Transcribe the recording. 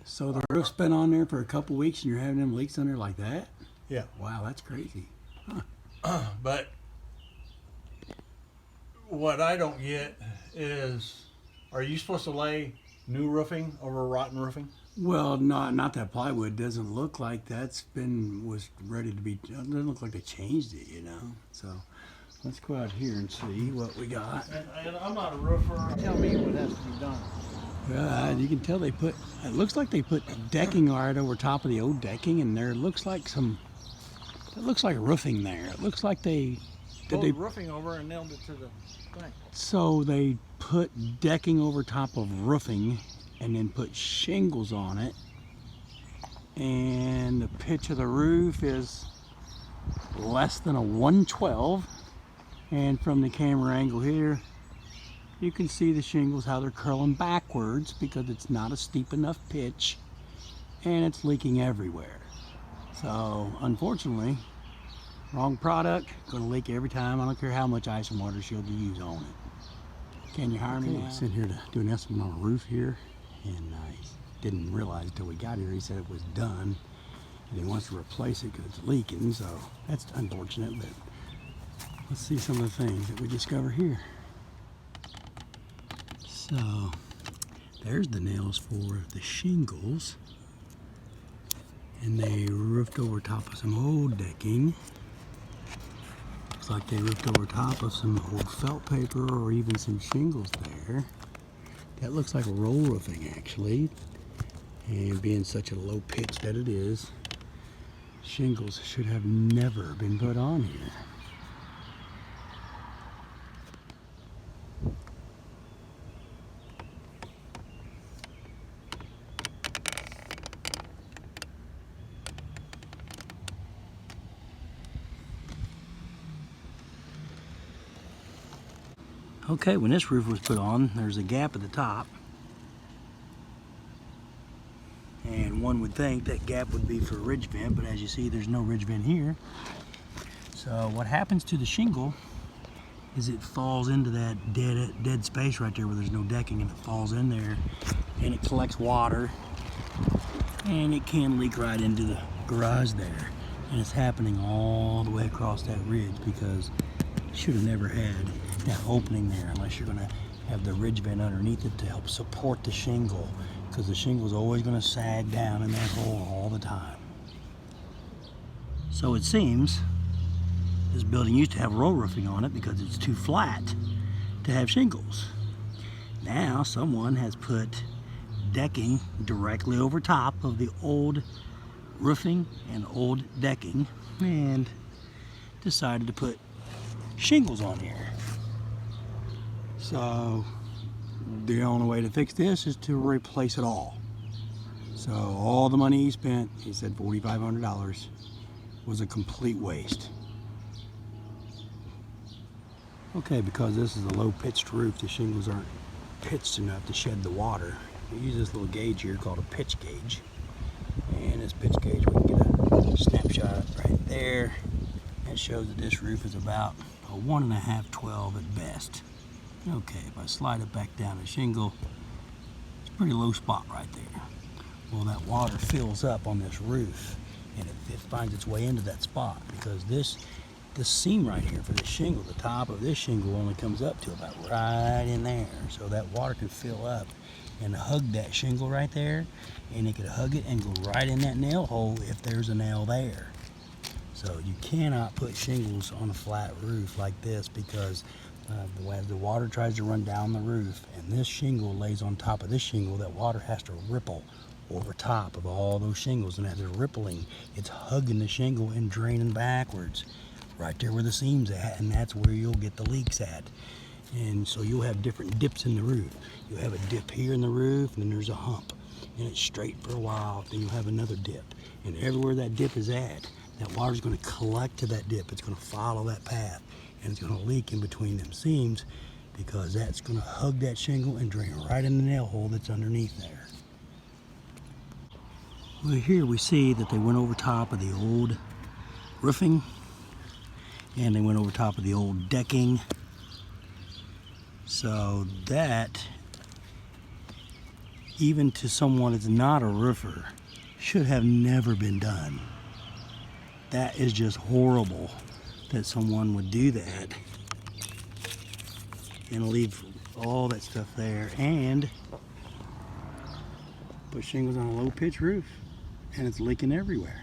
So the roof's been on there for a couple weeks and you're having them leaks on there like that? Yeah. Wow, that's crazy. But what I don't get is, are you supposed to lay new roofing over rotten roofing? Well, not that plywood doesn't look like was ready to be. It doesn't look like they changed it, you know. So let's go out here and see what we got. And I'm not a roofer. Tell me what has to be done. You can tell they put. It looks like they put decking right over top of the old decking, and there looks like some. It looks like roofing there. It looks like they. Pulled the roofing over and nailed it to the thing. So they put decking over top of roofing and then put shingles on it, and the pitch of the roof is less than a 112, and from the camera angle here you can see the shingles, how they're curling backwards because it's not a steep enough pitch and it's leaking everywhere. So unfortunately, wrong product, gonna leak every time. I don't care how much ice and water shield you use on it. Can you hire me now? Sitting here to do an estimate on a roof here, and I didn't realize until we got here he said it was done and he wants to replace it because it's leaking, so that's unfortunate. But let's see some of the things that we discover here. So there's the nails for the shingles, and they roofed over top of some old decking. Looks like they roofed over top of some old felt paper or even some shingles there. That looks like roll roofing actually, and being such a low pitch that it is, shingles should have never been put on here. Okay, when this roof was put on, there's a gap at the top. And one would think that gap would be for a ridge vent, but as you see, there's no ridge vent here. So what happens to the shingle is it falls into that dead space right there where there's no decking, and it falls in there and it collects water and it can leak right into the garage there. And it's happening all the way across that ridge because it should have never had that opening there unless you're going to have the ridge vent underneath it to help support the shingle, because the shingle is always going to sag down in that hole all the time. So it seems this building used to have roll roofing on it because it's too flat to have shingles. Now someone has put decking directly over top of the old roofing and old decking and decided to put shingles on here. So the only way to fix this is to replace it all. So all the money he spent, he said $4,500, was a complete waste. Okay, because this is a low pitched roof, the shingles aren't pitched enough to shed the water. We use this little gauge here called a pitch gauge. And this pitch gauge, we can get a snapshot right there. That shows that this roof is about a 1.5, 12 at best. Okay, if I slide it back down the shingle, it's a pretty low spot right there. Well, that water fills up on this roof and it finds its way into that spot because this seam right here for the shingle, the top of this shingle only comes up to about right in there. So that water can fill up and hug that shingle right there, and it could hug it and go right in that nail hole if there's a nail there. So you cannot put shingles on a flat roof like this because as the water tries to run down the roof and this shingle lays on top of this shingle, that water has to ripple over top of all those shingles, and as it's rippling, it's hugging the shingle and draining backwards right there where the seam's at, and that's where you'll get the leaks at. And so you'll have different dips in the roof. You'll have a dip here in the roof, and then there's a hump, and it's straight for a while. Then you'll have another dip, and everywhere that dip is at, that water's going to collect to that dip. It's going to follow that path, and it's going to leak in between them seams because that's going to hug that shingle and drain right in the nail hole that's underneath there. Well, here we see that they went over top of the old roofing and they went over top of the old decking. So that even to someone that's not a roofer, should have never been done. That is just horrible that someone would do that and leave all that stuff there and put shingles on a low pitch roof, and it's leaking everywhere.